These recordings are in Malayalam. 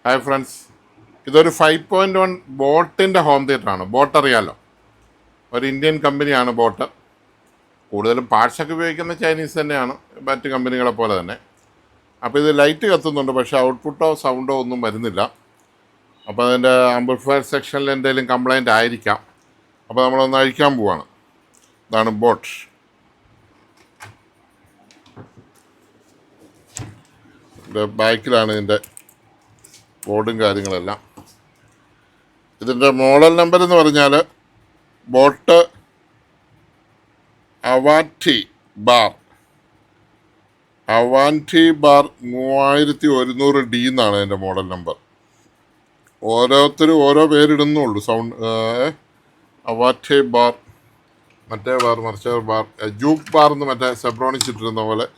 ഹായ് ഫ്രണ്ട്സ്, ഇതൊരു 5.1 ബോട്ടിൻ്റെ ഹോം തിയേറ്ററാണ്. ബോട്ട് അറിയാലോ, ഒരു ഇന്ത്യൻ കമ്പനിയാണ് ബോട്ട്. കൂടുതലും പാർട്സൊക്കെ ഉപയോഗിക്കുന്ന ചൈനീസ് തന്നെയാണ്, മറ്റ് കമ്പനികളെ പോലെ തന്നെ. അപ്പോൾ ഇത് ലൈറ്റ് കത്തുന്നുണ്ട്, പക്ഷേ ഔട്ട്പുട്ടോ സൗണ്ടോ ഒന്നും വരുന്നില്ല. അപ്പോൾ അതിൻ്റെ ആംപ്ലിഫയർ സെക്ഷനിൽ എന്തെങ്കിലും കംപ്ലൈൻ്റ് ആയിരിക്കാം. അപ്പോൾ നമ്മളൊന്ന് അഴിക്കാൻ പോവാണ്. ഇതാണ് ബോട്ട്. ബാക്കിലാണ് ഇതിൻ്റെ ബോർഡും കാര്യങ്ങളെല്ലാം. ഇതിൻ്റെ മോഡൽ നമ്പർ എന്ന് പറഞ്ഞാൽ ബോട്ട് അവാൻറ്റി ബാർ 3100D എന്നാണ് എൻ്റെ മോഡൽ നമ്പർ. ഓരോരുത്തരും ഓരോ പേരിടുന്നുള്ളൂ. അവാൻറ്റി ബാർ, മറ്റേ ബാർ, മറിച്ച ബാർ, ജൂക്ക് ബാർ എന്ന് മറ്റേ സെബ്രോണിച്ചിട്ടിരുന്ന പോലെ.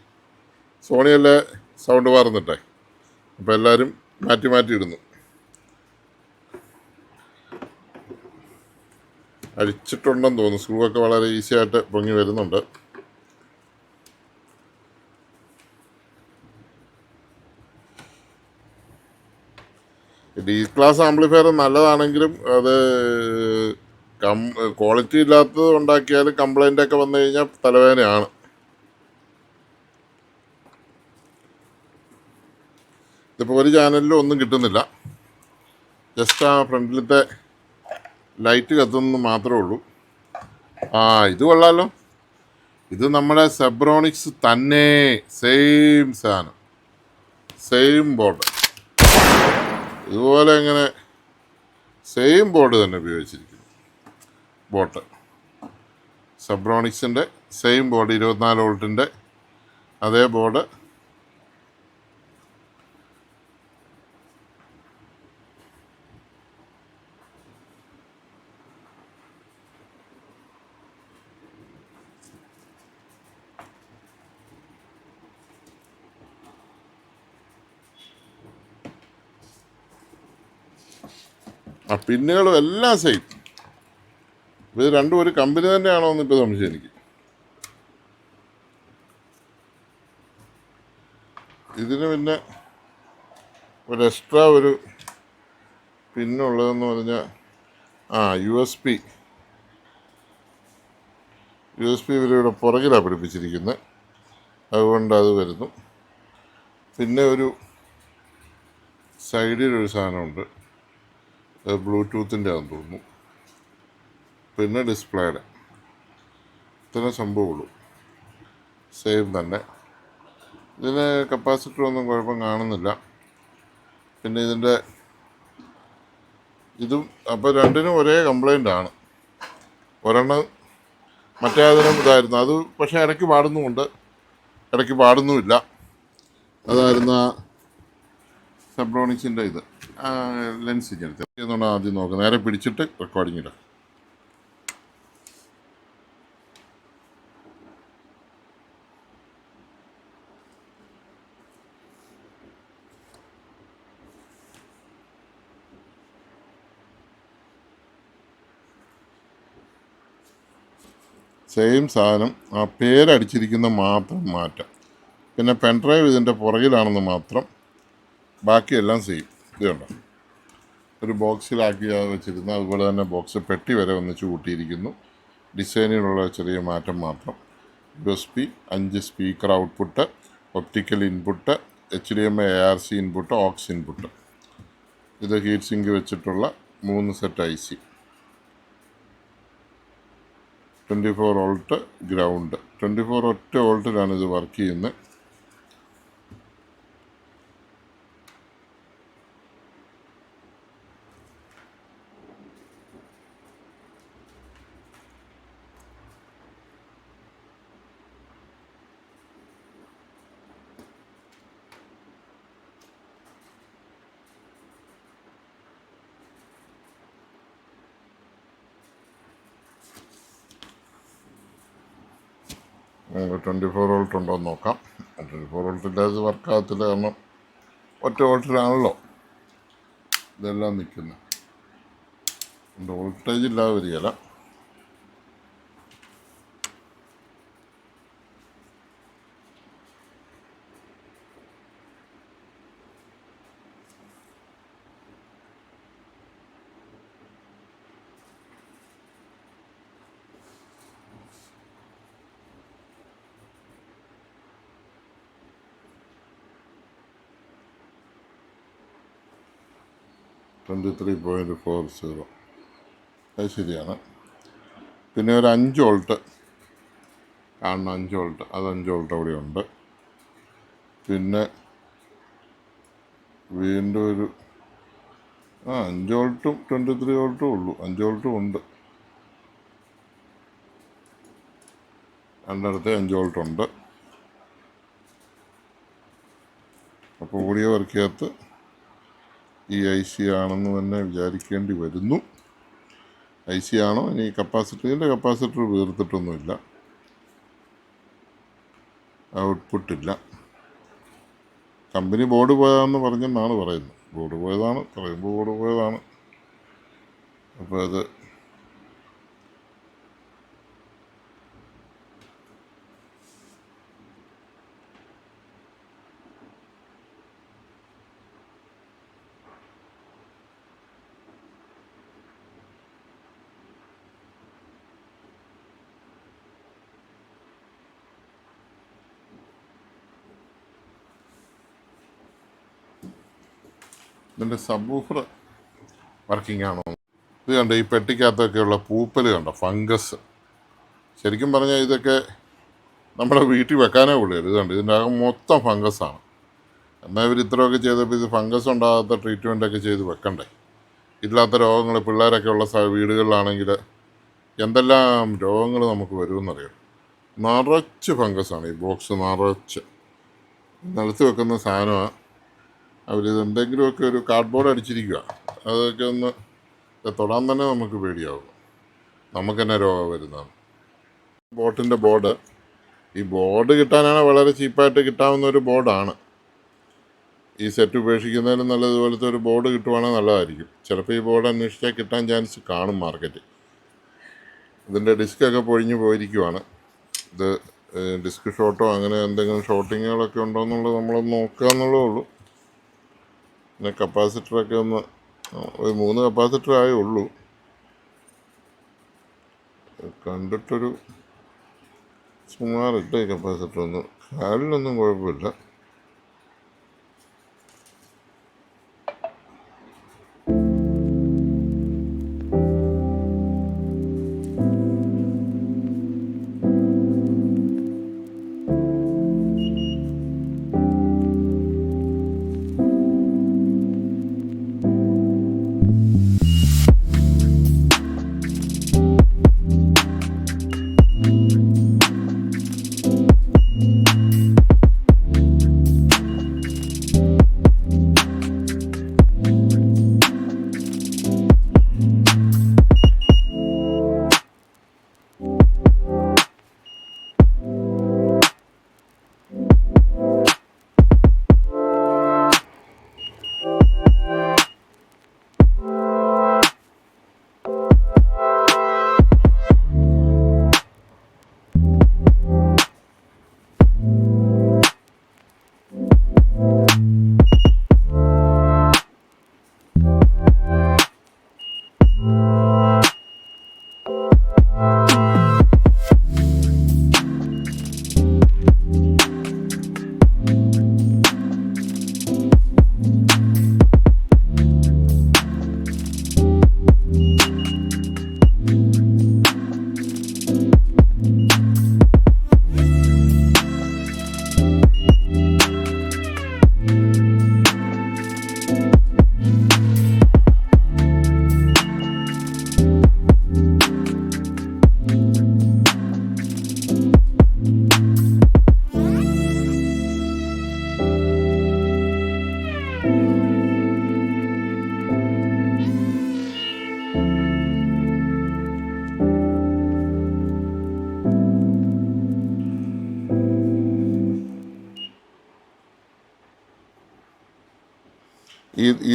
സോണിയല്ലേ സൗണ്ട് ബാർ എന്നിട്ടേ. അപ്പോൾ എല്ലാവരും മാറ്റി മാറ്റി ഇടുന്നു. അഴിച്ചിട്ടുണ്ടെന്ന് തോന്നുന്നു. സ്ക്രൂവൊക്കെ വളരെ ഈസി ആയിട്ട് പൊങ്ങി വരുന്നുണ്ട്. ഡി ക്ലാസ് ആംപ്ലിഫയർ നല്ലതാണെങ്കിലും അത് ക്വാളിറ്റി ഇല്ലാത്തത് ഉണ്ടാക്കിയാൽ കംപ്ലൈൻ്റ് ഒക്കെ വന്നു കഴിഞ്ഞാൽ തലവേദനയാണ്. ഇതിപ്പോൾ ഒരു ചാനലിലും ഒന്നും കിട്ടുന്നില്ല. ജസ്റ്റ് ആ ഫ്രണ്ടിലത്തെ ലൈറ്റ് കത്തുന്നത് മാത്രമേ ഉള്ളൂ. ഇത് കൊള്ളാമല്ലോ. ഇത് നമ്മുടെ സെബ്രോണിക്സ് തന്നെ, സെയിം സാധനം, സെയിം ബോർഡ്. ഇതുപോലെ ഇങ്ങനെ സെയിം ബോർഡ് തന്നെ ഉപയോഗിച്ചിരിക്കുന്നു. ബോട്ട് സെബ്രോണിക്സിൻ്റെ സെയിം ബോർഡ്, 24 വോൾട്ടിൻ്റെ അതേ ബോർഡ്. പിന്നുകളും എല്ലാം സെയിം. ഇത് രണ്ടും ഒരു കമ്പനി തന്നെയാണോ എന്നിപ്പോൾ സംശയം എനിക്ക്. ഇതിന് പിന്നെ ഒരു എക്സ്ട്രാ ഒരു പിന്നുള്ളതെന്ന് പറഞ്ഞാൽ USB ഇവരിവിടെ പുറകിലാണ് പിടിപ്പിച്ചിരിക്കുന്നത്, അതുകൊണ്ട് അത് വരുന്നു. പിന്നെ ഒരു സൈഡിലൊരു സാധനമുണ്ട്, ബ്ലൂടൂത്തിൻ്റെ ആണെന്ന് തോന്നുന്നു. പിന്നെ ഡിസ്പ്ലേയുടെ ഇത്ര സംഭവമുള്ളൂ, സെയിം തന്നെ. ഇതിന് കപ്പാസിറ്ററൊന്നും കുഴപ്പം കാണുന്നില്ല. പിന്നെ ഇതിൻ്റെ ഇതും അപ്പോൾ രണ്ടിനും ഒരേ കംപ്ലൈൻ്റ് ആണ്. ഒരെണ്ണം മറ്റേ അതിനും ഇതായിരുന്നു, അത് പക്ഷേ ഇടയ്ക്ക് പാടുന്നുമുണ്ട്, ഇടയ്ക്ക് പാടുന്നുമില്ല. അതായിരുന്നു ആ സെബ്രോണിക്സിൻ്റെ ഇത് ലെൻസ് ഇങ്ങനത്തെ എന്നുകൊണ്ട് ആദ്യം നോക്കുക. നേരെ പിടിച്ചിട്ട് റെക്കോർഡിങ് ഇടാം. സെയിം സാധനം, ആ പേരടിച്ചിരിക്കുന്ന മാത്രം മാറ്റാം. പിന്നെ പെൻഡ്രൈവ് ഇതിൻ്റെ പുറകിലാണെന്ന് മാത്രം, ബാക്കിയെല്ലാം സെയിം. ഇത് കണ്ടോ, ഒരു ബോക്സിലാക്കി വെച്ചിരുന്നു. അതുപോലെ തന്നെ ബോക്സ് പെട്ടി വരെ ഒന്നിച്ച് കൂട്ടിയിരിക്കുന്നു. ഡിസൈനിലുള്ള ചെറിയ മാറ്റം മാത്രം. USB 5 speaker output, optical input, HDMI ARC input, aux input. ഇത് ഹീറ്റ് സിങ്ക് വെച്ചിട്ടുള്ള 3 സെറ്റ് IC. 24 volt ground. 24 ഒറ്റ വോൾട്ടിലാണ് ഇത് വർക്ക് ചെയ്യുന്നത്. നമുക്ക് 24 വോൾട്ട് ഉണ്ടോ എന്ന് നോക്കാം. 24 വോൾട്ടിൻ്റെ അത് വർക്കാകത്തില്ല, കാരണം ഒറ്റ വോൾട്ടിലാണല്ലോ ഇതെല്ലാം നിൽക്കുന്നത്. വോൾട്ടേജ് ഇല്ലാതെ വരികയില്ല. 23.40. അത് ശരിയാണ്. പിന്നെ ഒരു 5 വോൾട്ട് കാണുന്ന 5 വോൾട്ട്, അത് 5 വോൾട്ട് അവിടെ ഉണ്ട്. പിന്നെ വീണ്ടും ഒരു 5 വോൾട്ടും 23 വോൾട്ടും ഉള്ളൂ. 5 വോൾട്ടും ഉണ്ട്, രണ്ടിടത്ത് 5 വോൾട്ടുണ്ട്. അപ്പോൾ ഓഡിയോ വർക്കകത്ത് ഈ IC ആണെന്ന് തന്നെ വിചാരിക്കേണ്ടി വരുന്നു. IC ആണോ ഇനി കപ്പാസിറ്ററിൻ്റെ കപ്പാസിറ്റർ വീർത്തിട്ടൊന്നുമില്ല, ഔട്ട്പുട്ടില്ല. കമ്പനി ബോർഡ് പോയതാണെന്ന് പറഞ്ഞെന്നാണ് പറയുന്നത്. ബോർഡ് പോയതാണ്, പറയുമ്പോൾ ബോർഡ് പോയതാണ്. അപ്പോൾ അത് ഇതിൻ്റെ സബ്വൂഫർ വർക്കിംഗ് ആണോ? ഇത് കണ്ടോ, ഈ പെട്ടിക്കകത്തൊക്കെയുള്ള പൂപ്പൽ കണ്ടോ, ഫംഗസ്. ശരിക്കും പറഞ്ഞാൽ ഇതൊക്കെ നമ്മുടെ വീട്ടിൽ വെക്കാനേ ഉള്ളൂ. ഇത് കണ്ടോ, ഇതിൻ്റെ അകം മൊത്തം ഫംഗസാണ്. എന്നാൽ ഇവർ ഇത്രയൊക്കെ ചെയ്തപ്പോൾ ഇത് ഫംഗസ് ഉണ്ടാകാത്ത ട്രീറ്റ്മെൻറ്റൊക്കെ ചെയ്ത് വെക്കണ്ടേ? ഇല്ലാത്ത രോഗങ്ങൾ പിള്ളേരൊക്കെ ഉള്ള വീടുകളിലാണെങ്കിൽ എന്തെല്ലാം രോഗങ്ങൾ നമുക്ക് വരുമെന്നറിയാം. നിറച്ച് ഫംഗസാണ് ഈ ബോക്സ്, നിറച്ച്. നിലത്ത് വെക്കുന്ന സാധനമാണ്. അവരിത് എന്തെങ്കിലുമൊക്കെ ഒരു കാർഡ്ബോർഡ് അടിച്ചിരിക്കുക, അതൊക്കെ ഒന്ന് തൊടാൻ തന്നെ നമുക്ക് പേടിയാവും. നമുക്ക് തന്നെ രോഗം വരുന്നതാണ്. ബോട്ടിൻ്റെ ബോർഡ്, ഈ ബോർഡ് കിട്ടാനാണ് വളരെ ചീപ്പായിട്ട് കിട്ടാവുന്ന ഒരു ബോർഡാണ്. ഈ സെറ്റ് ഉപേക്ഷിക്കുന്നതിന് നല്ലതുപോലത്തെ ഒരു ബോർഡ് കിട്ടുവാണെങ്കിൽ നല്ലതായിരിക്കും. ചിലപ്പോൾ ഈ ബോർഡ് അന്വേഷിച്ചാൽ കിട്ടാൻ ചാൻസ് കാണും മാർക്കറ്റിൽ. ഇതിൻ്റെ ഡിസ്കൊക്കെ പൊഴിഞ്ഞു പോയിരിക്കുവാണ്. ഇത് ഡിസ്ക് ഷോട്ടോ അങ്ങനെ എന്തെങ്കിലും ഷോട്ടിങ്ങുകളൊക്കെ ഉണ്ടോ എന്നുള്ളത് നമ്മളൊന്ന് നോക്കുക എന്നുള്ളതേ ഉള്ളൂ. പിന്നെ കപ്പാസിറ്ററൊക്കെ ഒന്ന് ഒരു 3 കപ്പാസിറ്റർ ആയേ ഉള്ളൂ. കണ്ടിട്ടൊരു സുമാറിട്ട് കപ്പാസിറ്റർ ഒന്നും കാലിലൊന്നും കുഴപ്പമില്ല.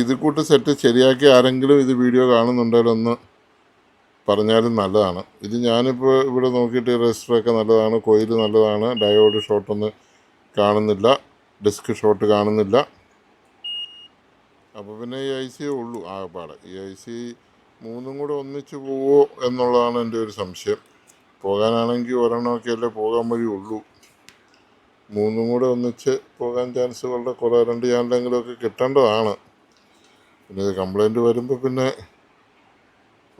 ഇത് കൂട്ട് സെറ്റ് ശരിയാക്കി ആരെങ്കിലും ഇത് വീഡിയോ കാണുന്നുണ്ടെങ്കിൽ ഒന്ന് പറഞ്ഞാലും നല്ലതാണ്. ഇത് ഞാനിപ്പോൾ ഇവിടെ നോക്കിയിട്ട് രജിസ്റ്ററൊക്കെ നല്ലതാണ്, കോയിൽ നല്ലതാണ്, ഡയോഡ് ഷോട്ടൊന്നും കാണുന്നില്ല, ഡിസ്ക് ഷോട്ട് കാണുന്നില്ല. അപ്പോൾ പിന്നെ ഈ IC ഉള്ളൂ ആകെപ്പാടെ. ഈ IC 3 കൂടെ ഒന്നിച്ച് പോവോ എന്നുള്ളതാണ് എൻ്റെ ഒരു സംശയം. പോകാനാണെങ്കിൽ ഒരെണ്ണമൊക്കെ അല്ലേ പോകാൻ വഴിയുള്ളൂ. 3 കൂടെ ഒന്നിച്ച് പോകാൻ ചാൻസ് വളരെ കുറേ. 2 ചാനലെങ്കിലുമൊക്കെ കിട്ടേണ്ടതാണ്. പിന്നെ ഇത് കംപ്ലൈൻറ്റ് വരുമ്പോൾ പിന്നെ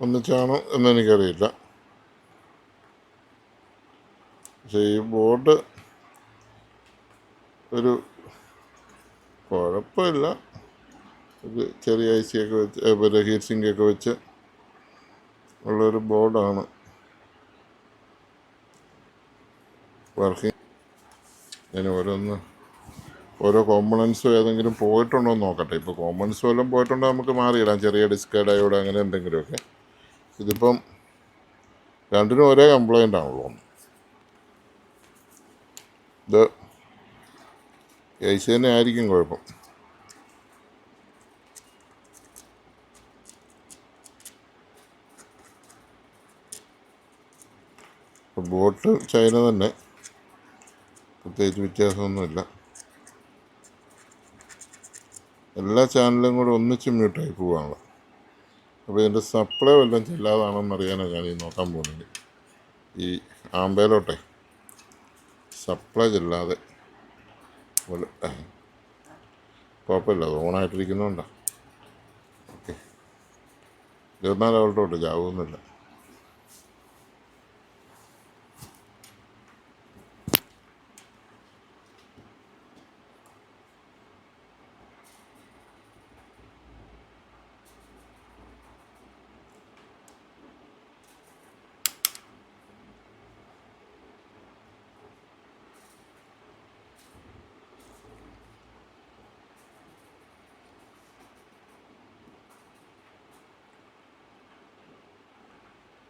ഒന്നിച്ചാണോ എന്നെനിക്കറിയില്ല. പക്ഷേ ഈ ബോർഡ് ഒരു കുഴപ്പമില്ല. ഒരു ചെറിയ IC ഒക്കെ വെച്ച് പിന്നെ ഹീറ്റ് സിങ്കൊക്കെ വെച്ച് ഉള്ളൊരു ബോർഡാണ്. വർക്കിംഗ്. ഞാൻ ഓരോ കോമ്പണൻസും ഏതെങ്കിലും പോയിട്ടുണ്ടോ എന്ന് നോക്കട്ടെ. ഇപ്പോൾ കോമ്പണൻസ് വല്ലതും പോയിട്ടുണ്ടോ നമുക്ക് മാറിയിടാം, ചെറിയ ഡിസ്ക് ഡയോഡ് അങ്ങനെ എന്തെങ്കിലുമൊക്കെ. ഇതിപ്പം രണ്ടിനും ഒരേ കംപ്ലൈൻ്റ് ആണല്ലോ. ഇത് IC തന്നെ ആയിരിക്കും കുഴപ്പം. ബോട്ട് ചൈന തന്നെ, പ്രത്യേകിച്ച് വ്യത്യാസമൊന്നുമില്ല. എല്ലാ ചാനലും കൂടെ ഒന്നിച്ച് മ്യൂട്ടായി പോവുകയാണ്. അപ്പോൾ ഇതിൻ്റെ സപ്ലൈ വല്ലതും ചെല്ലാതാണെന്ന് അറിയാനാണ് ഞാൻ ഈ നോക്കാൻ പോകുന്നത്. ഈ ആമ്പയിലോട്ടെ സപ്ലൈ ചെല്ലാതെ കുഴപ്പമില്ല, അത് ഓണായിട്ടിരിക്കുന്നതുകൊണ്ടാണ്. ഓക്കെ, 24 വോൾട്ടോട്ട് ചാവുന്നില്ല.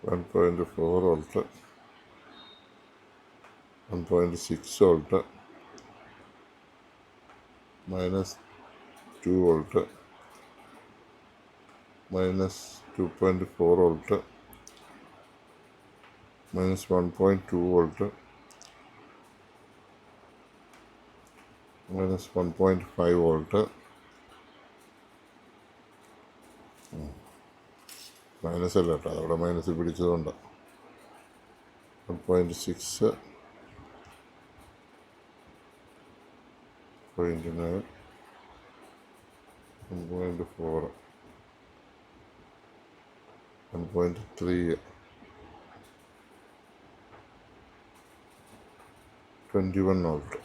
-1.4 volt, 1.6 volt, -2 volt, -2.4 volt, -1.2 volt, -1.5 volt, minus അല്ല കേട്ടോ, അതവിടെ മൈനസ് പിടിച്ചതുകൊണ്ട് 1.6, 0.9, 1.4, 1.3, 21 volt,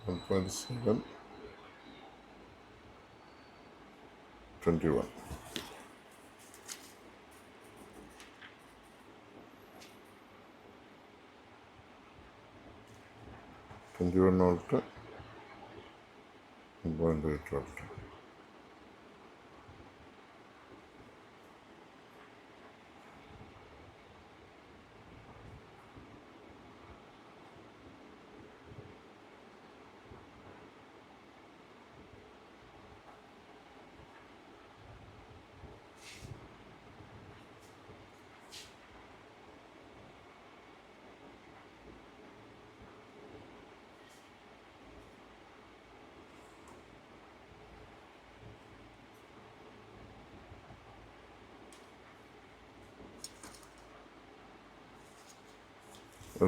1.7, 21. Volt, 1.8 volt.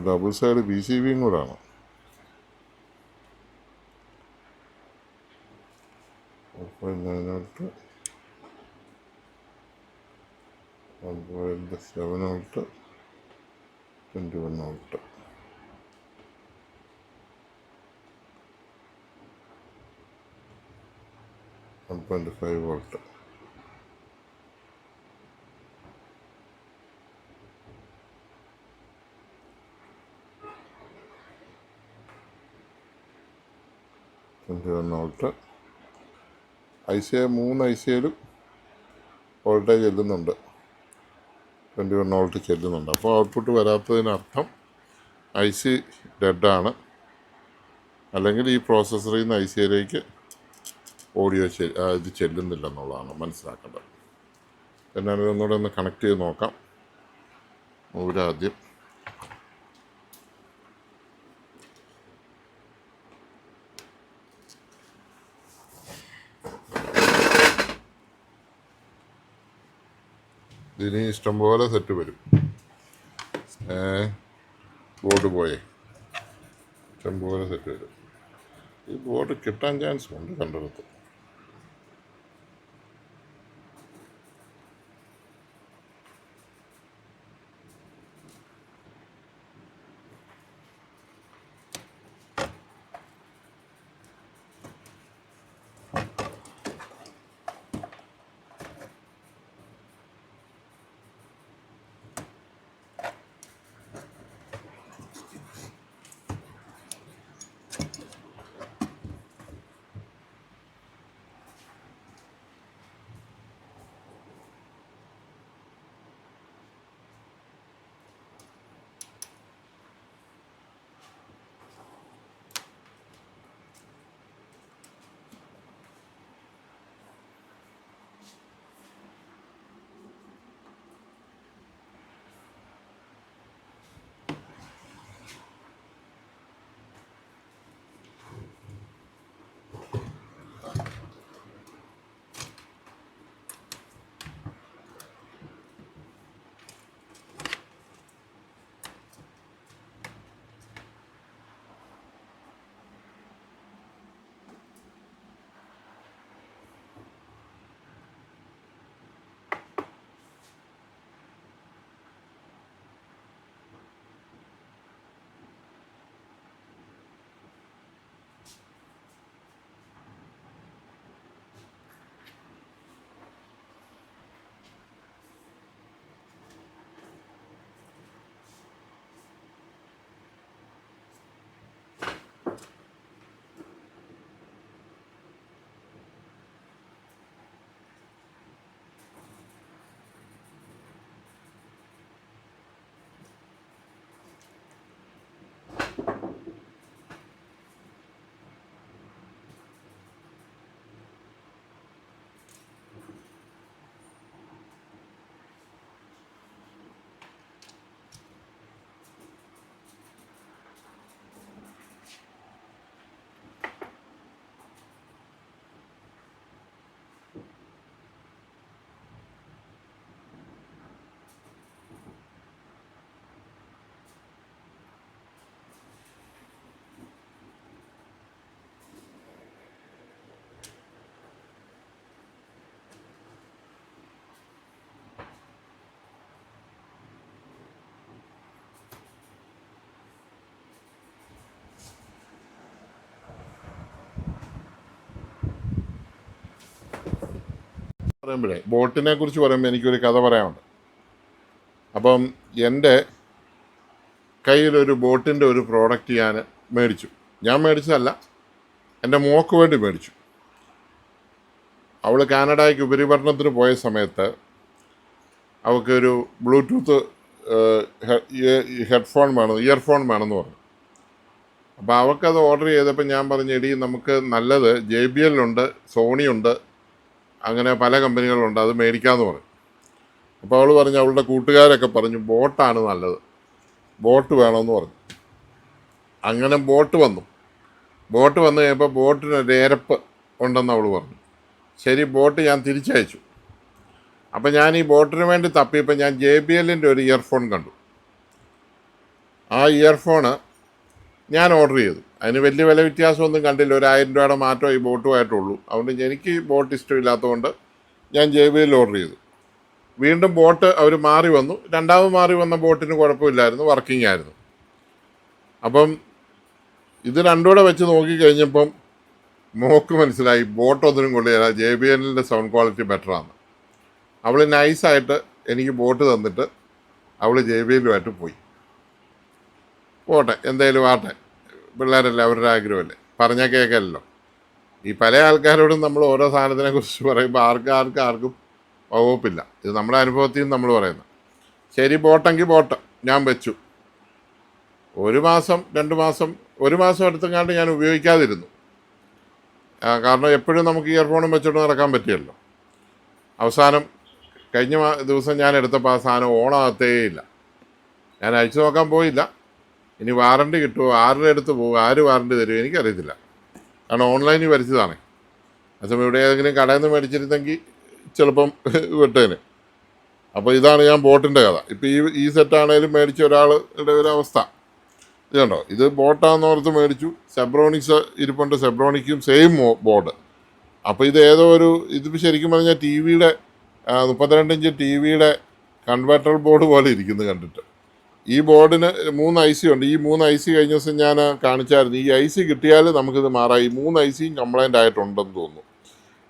Double side PCBയും കൂടാണ്. -9 volt, 1.7 volt, 21 volt, 1.5 volt. Volt. മൂന്ന് ICയിലും വോൾട്ടേജ് ചെല്ലുന്നുണ്ട്, 21 വോൾട്ട് ചെല്ലുന്നുണ്ട്. അപ്പോൾ ഔട്ട്പുട്ട് വരാത്തതിനർത്ഥം IC ഡെഡാണ്, അല്ലെങ്കിൽ ഈ പ്രോസസ്സറിൽ നിന്ന് ICയിലേക്ക് ഓഡിയോ ഇത് ചെല്ലുന്നില്ല എന്നുള്ളതാണ് മനസ്സിലാക്കേണ്ടത്. എന്നാലും ഒന്നുകൂടെ ഒന്ന് കണക്ട് ചെയ്ത് നോക്കാം. ആദ്യം ഇതിന് ഇഷ്ടംപോലെ സെറ്റ് വരും. ബോർഡ് പോയേ ഇഷ്ടംപോലെ സെറ്റ് വരും. ഈ ബോർഡ് കിട്ടാൻ ചാൻസ് ഉണ്ട് കണ്ടെടുത്ത്. പറയുമ്പോഴേ ബോട്ടിനെ കുറിച്ച് പറയുമ്പോൾ എനിക്കൊരു കഥ പറയാനുണ്ട്. അപ്പം എൻ്റെ കയ്യിലൊരു ബോട്ടിൻ്റെ ഒരു പ്രോഡക്റ്റ് ഞാൻ മേടിച്ചു. ഞാൻ മേടിച്ചതല്ല, എൻ്റെ മോക്ക് വേണ്ടി മേടിച്ചു. അവൾ കാനഡയ്ക്ക് ഉപരിപഠനത്തിന് പോയ സമയത്ത് അവൾക്കൊരു ബ്ലൂടൂത്ത് ഹെഡ്ഫോൺ വേണം, ഇയർഫോൺ വേണമെന്ന് പറഞ്ഞു. അപ്പോൾ അവൾക്കത് ഓർഡർ ചെയ്തപ്പോൾ ഞാൻ പറഞ്ഞു, എടി നമുക്ക് നല്ലത് JBL ഉണ്ട്, സോണി ഉണ്ട്, അങ്ങനെ പല കമ്പനികളുണ്ട്, അത് മേടിക്കാമെന്ന് പറഞ്ഞു. അപ്പോൾ അവൾ പറഞ്ഞു, അവളുടെ കൂട്ടുകാരൊക്കെ പറഞ്ഞു ബോട്ടാണ് നല്ലത്, ബോട്ട് വേണമെന്ന് പറഞ്ഞു. അങ്ങനെ ബോട്ട് വന്നു കഴിഞ്ഞപ്പോൾ ബോട്ടിനൊരു എരപ്പ് ഉണ്ടെന്ന് അവൾ പറഞ്ഞു. ശരി, ബോട്ട് ഞാൻ തിരിച്ചയച്ചു. അപ്പം ഞാൻ ഈ ബോട്ടിന് വേണ്ടി തപ്പിയപ്പോൾ ഞാൻ JBLൻ്റെ ഒരു ഇയർഫോൺ കണ്ടു. ആ ഇയർഫോണ് ഞാൻ ഓർഡർ ചെയ്തു. അതിന് വലിയ വില വ്യത്യാസമൊന്നും കണ്ടില്ല, ഒരു 1000 രൂപയുടെ മാറ്റം ഈ ബോട്ടുമായിട്ടുള്ളൂ. അതുകൊണ്ട് എനിക്ക് ബോട്ട് ഇഷ്ടമില്ലാത്തതുകൊണ്ട് ഞാൻ JBL ഓർഡർ ചെയ്തു. വീണ്ടും ബോട്ട് അവർ മാറി വന്നു. രണ്ടാമത് മാറി വന്ന ബോട്ടിന് കുഴപ്പമില്ലായിരുന്നു, വർക്കിംഗ് ആയിരുന്നു. അപ്പം ഇത് രണ്ടുകൂടെ വെച്ച് നോക്കിക്കഴിഞ്ഞപ്പം മോക്ക് മനസ്സിലായി ബോട്ടൊന്നിനും കൊള്ളില്ല, JBLൻ്റെ സൗണ്ട് ക്വാളിറ്റി ബെറ്ററാണ്. അവൾ നൈസായിട്ട് എനിക്ക് ബോട്ട് തന്നിട്ട് അവൾ JBLുമായിട്ട് പോയി. പോട്ടെ, എന്തായാലും ആട്ടെ, പിള്ളേരല്ലേ, അവരുടെ ആഗ്രഹമല്ലേ, പറഞ്ഞാൽ കേൾക്കല്ലോ. ഈ പല ആൾക്കാരോടും നമ്മൾ ഓരോ സാധനത്തിനെ കുറിച്ച് പറയുമ്പോൾ ആർക്കും വകുപ്പില്ല. ഇത് നമ്മുടെ അനുഭവത്തിൽ നിന്ന് നമ്മൾ പറയുന്നത്. ശരി, ബോട്ടെങ്കിൽ ബോട്ട് ഞാൻ വെച്ചു. 1 മാസം 2 മാസം 1 മാസം എടുത്തെങ്ങാണ്ട് ഞാൻ ഉപയോഗിക്കാതിരുന്നു. കാരണം എപ്പോഴും നമുക്ക് ഇയർഫോണും വെച്ചിട്ട് നടക്കാൻ പറ്റിയല്ലോ. അവസാനം കഴിഞ്ഞ ദിവസം ഞാൻ എടുത്തപ്പോൾ ആ സാധനം ഓണാകത്തേയില്ല. ഞാൻ അഴിച്ചു നോക്കാൻ പോയില്ല. ഇനി വാറണ്ടി കിട്ടുമോ, ആരുടെ അടുത്ത് പോകും, ആര് വാറണ്ടി തരുമോ എനിക്കറിയത്തില്ല. കാരണം ഓൺലൈനിൽ വരച്ചതാണ്. അതേസമയം ഇവിടെ ഏതെങ്കിലും കടയിൽ നിന്ന് മേടിച്ചിരുന്നെങ്കിൽ ചിലപ്പം വിട്ടേന്. അപ്പോൾ ഇതാണ് ഞാൻ ബോട്ടിൻ്റെ കഥ. ഇപ്പോൾ ഈ സെറ്റാണേലും മേടിച്ച ഒരാളുടെ ഒരു അവസ്ഥ ഇത് കണ്ടോ. ഇത് ബോട്ടാണെന്നോർത്ത് മേടിച്ചു. സെബ്രോണിക്സ് ഇരിപ്പുണ്ട്, സെബ്രോണിക്കും സെയിം ബോർഡ്. അപ്പോൾ ഇത് ഏതോ ഒരു ഇതിപ്പോൾ ശരിക്കും പറഞ്ഞാൽ TV-യുടെ 32 ഇഞ്ച് TV-യുടെ കൺവെർട്ടർ ബോർഡ് പോലെ ഇരിക്കുന്നത് കണ്ടിട്ട്. ഈ ബോർഡിന് 3 IC ഉണ്ട്. ഈ 3 IC കഴിഞ്ഞ ദിവസം ഞാൻ കാണിച്ചായിരുന്നു. ഈ IC കിട്ടിയാൽ നമുക്കിത് മാറാം. ഈ 3 ICയും കംപ്ലൈൻ്റ് ആയിട്ടുണ്ടെന്ന് തോന്നുന്നു.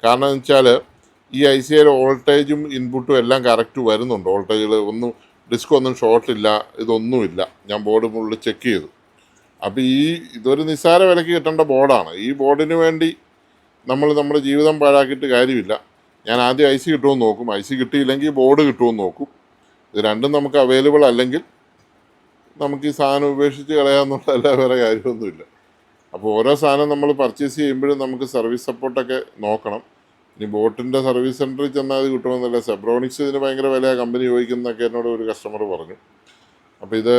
കാരണം എന്ന് വെച്ചാൽ ഈ ICയിൽ വോൾട്ടേജും ഇൻപുട്ടും എല്ലാം കറക്റ്റ് വരുന്നുണ്ട്. വോൾട്ടേജുകൾ ഒന്നും, ഡിസ്ക് ഒന്നും ഷോർട്ടില്ല, ഇതൊന്നുമില്ല. ഞാൻ ബോർഡ് ഫുള്ള് ചെക്ക് ചെയ്തു. അപ്പോൾ ഇതൊരു നിസ്സാര വിലയ്ക്ക് കിട്ടേണ്ട ബോർഡാണ്. ഈ ബോർഡിന് വേണ്ടി നമ്മുടെ ജീവിതം പാഴാക്കിയിട്ട് കാര്യമില്ല. ഞാൻ ആദ്യം IC കിട്ടുമെന്ന് നോക്കും. IC കിട്ടിയില്ലെങ്കിൽ ബോർഡ് കിട്ടുമെന്ന് നോക്കും. ഇത് രണ്ടും നമുക്ക് അവൈലബിൾ അല്ലെങ്കിൽ നമുക്ക് ഈ സാധനം ഉപേക്ഷിച്ച് കളയാമെന്നുള്ളതല്ല, വേറെ കാര്യമൊന്നുമില്ല. അപ്പോൾ ഓരോ സാധനം നമ്മൾ പർച്ചേസ് ചെയ്യുമ്പോഴും നമുക്ക് സർവീസ് സപ്പോർട്ടൊക്കെ നോക്കണം. ഇനി ബോട്ടിൻ്റെ സർവീസ് സെൻറ്ററിൽ ചെന്നാൽ അത് കിട്ടുമെന്നല്ല. സെബ്രോണിക്സ് ഇതിന് ഭയങ്കര വിലയാണ് കമ്പനി ചോദിക്കുന്നതൊക്കെ എന്നോട് ഒരു കസ്റ്റമർ പറഞ്ഞു. അപ്പോൾ ഇത്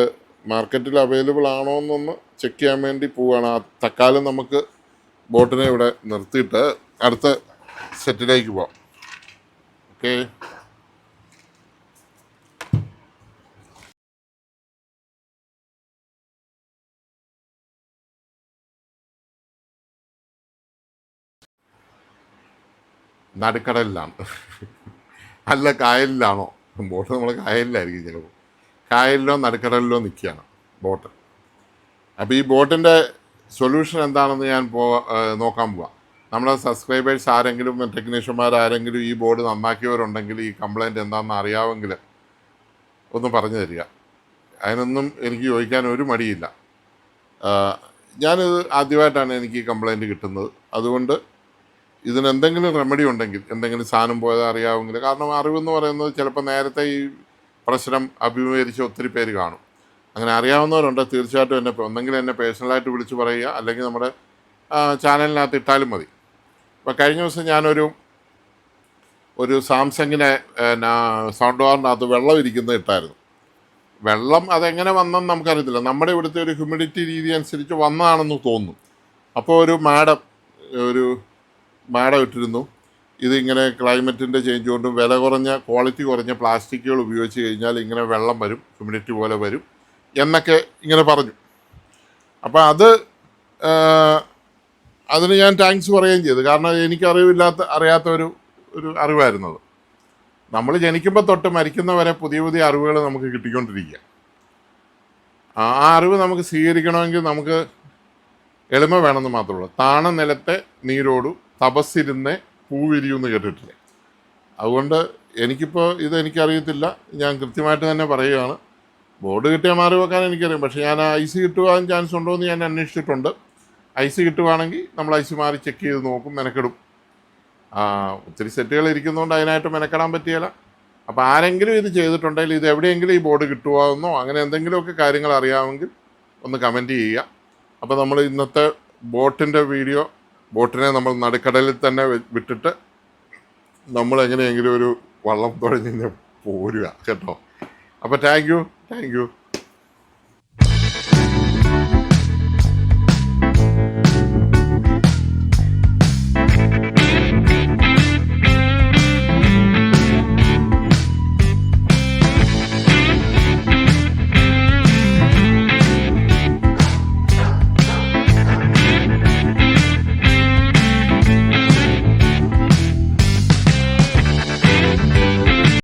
മാർക്കറ്റിൽ അവൈലബിൾ ആണോ എന്നൊന്ന് ചെക്ക് ചെയ്യാൻ വേണ്ടി പോവുകയാണ്. തൽക്കാലം നമുക്ക് ബോട്ടിനെ ഇവിടെ നിർത്തിയിട്ട് അടുത്ത സെറ്റിലേക്ക് പോവാം. ഓക്കെ, നടുക്കടലിലാണ് അല്ല കായലിലാണോ ബോട്ട്? നമ്മൾ കായലിലായിരിക്കും ചിലപ്പോൾ. കായലിലോ നടുക്കടലിലോ നിൽക്കുകയാണ് ബോട്ട്. അപ്പോൾ ഈ ബോട്ടിൻ്റെ സൊല്യൂഷൻ എന്താണെന്ന് ഞാൻ നോക്കാൻ പോവാം. നമ്മുടെ സബ്സ്ക്രൈബേഴ്സ് ആരെങ്കിലും, ടെക്നീഷ്യന്മാർ ആരെങ്കിലും ഈ ബോർഡ് നന്നാക്കിയവരുണ്ടെങ്കിൽ, ഈ കംപ്ലൈൻറ്റ് എന്താണെന്ന് അറിയാമെങ്കിൽ ഒന്ന് പറഞ്ഞു തരിക. അതിനൊന്നും എനിക്ക് ചോദിക്കാൻ ഒരു മടിയില്ല. ഞാനിത് ആദ്യമായിട്ടാണ് എനിക്ക് ഈ കംപ്ലൈൻറ്റ് കിട്ടുന്നത്. അതുകൊണ്ട് ഇതിനെന്തെങ്കിലും റെമഡി ഉണ്ടെങ്കിൽ, എന്തെങ്കിലും സാധനം പോയത് അറിയാമെങ്കിൽ, കാരണം അറിവെന്ന് പറയുന്നത് ചിലപ്പോൾ നേരത്തെ ഈ പ്രശ്നം അഭിമുഖീകരിച്ച് ഒത്തിരി പേര് കാണും. അങ്ങനെ അറിയാവുന്നവരുണ്ട്, തീർച്ചയായിട്ടും ഒന്നെങ്കിൽ എന്നെ പേഴ്സണലായിട്ട് വിളിച്ച് പറയുക, അല്ലെങ്കിൽ നമ്മുടെ ചാനലിനകത്ത് ഇട്ടാലും മതി. അപ്പോൾ കഴിഞ്ഞ ദിവസം ഒരു സാംസങ്ങിനെ സൗണ്ട് ബാറിനകത്ത് വെള്ളം ഇരിക്കുന്നത് ഇട്ടായിരുന്നു. വെള്ളം അതെങ്ങനെ വന്നെന്ന് നമുക്കറിയത്തില്ല. നമ്മുടെ ഇവിടുത്തെ ഒരു ഹ്യൂമിഡിറ്റി രീതി അനുസരിച്ച് വന്നതാണെന്ന് തോന്നുന്നു. അപ്പോൾ ഒരു മാഡം ഇട്ടിരുന്നു, ഇതിങ്ങനെ ക്ലൈമറ്റിൻ്റെ ചേഞ്ച് കൊണ്ടും വില കുറഞ്ഞ, ക്വാളിറ്റി കുറഞ്ഞ പ്ലാസ്റ്റിക്കുകൾ ഉപയോഗിച്ച് കഴിഞ്ഞാൽ ഇങ്ങനെ വെള്ളം വരും, ഹ്യൂമിഡിറ്റി പോലെ വരും എന്നൊക്കെ ഇങ്ങനെ പറഞ്ഞു. അപ്പോൾ അതിന് ഞാൻ താങ്ക്സ് പറയുകയും ചെയ്തു. കാരണം എനിക്ക് അറിയാത്ത ഒരു അറിവായിരുന്നത്. നമ്മൾ ജനിക്കുമ്പോൾ തൊട്ട് മരിക്കുന്നവരെ പുതിയ പുതിയ അറിവുകൾ നമുക്ക് കിട്ടിക്കൊണ്ടിരിക്കുക. ആ അറിവ് നമുക്ക് സ്വീകരിക്കണമെങ്കിൽ നമുക്ക് എളിമ വേണമെന്ന് മാത്രമേ ഉള്ളൂ. താണ നിലത്തെ നീരോടു തപസ്സിരുന്ന് പൂവിരിയുമെന്ന് കേട്ടിട്ടില്ലേ? അതുകൊണ്ട് എനിക്കിപ്പോൾ എനിക്കറിയത്തില്ല, ഞാൻ കൃത്യമായിട്ട് തന്നെ പറയുകയാണ്. ബോർഡ് കിട്ടിയാൽ മാറി വെക്കാൻ എനിക്കറിയാം, പക്ഷേ ഞാൻ ഐസ് കിട്ടുവാൻ ചാൻസ് ഉണ്ടോ എന്ന് ഞാൻ അന്വേഷിച്ചിട്ടുണ്ട്. ഐസ് കിട്ടുവാണെങ്കിൽ നമ്മൾ ഐസ് മാറി ചെക്ക് ചെയ്ത് നോക്കും, മെനക്കെടും. ഒത്തിരി സെറ്റുകൾ ഇരിക്കുന്നതുകൊണ്ട് അതിനായിട്ട് മെനക്കെടാൻ പറ്റിയല്ല. അപ്പോൾ ആരെങ്കിലും ഇത് ചെയ്തിട്ടുണ്ടെങ്കിൽ ഇത് എവിടെയെങ്കിലും ഈ ബോർഡ് കിട്ടുവാന്നോ അങ്ങനെ എന്തെങ്കിലുമൊക്കെ കാര്യങ്ങൾ അറിയാമെങ്കിൽ ഒന്ന് കമൻറ്റ് ചെയ്യുക. അപ്പോൾ നമ്മൾ ഇന്നത്തെ ബോട്ടിൻ്റെ വീഡിയോ, ബോട്ടിനെ നമ്മൾ നടുക്കടലിൽ തന്നെ വിട്ടിട്ട് നമ്മൾ എങ്ങനെയെങ്കിലും ഒരു വള്ളം തുഴഞ്ഞ് പോരുക കേട്ടോ. അപ്പോൾ താങ്ക് യു.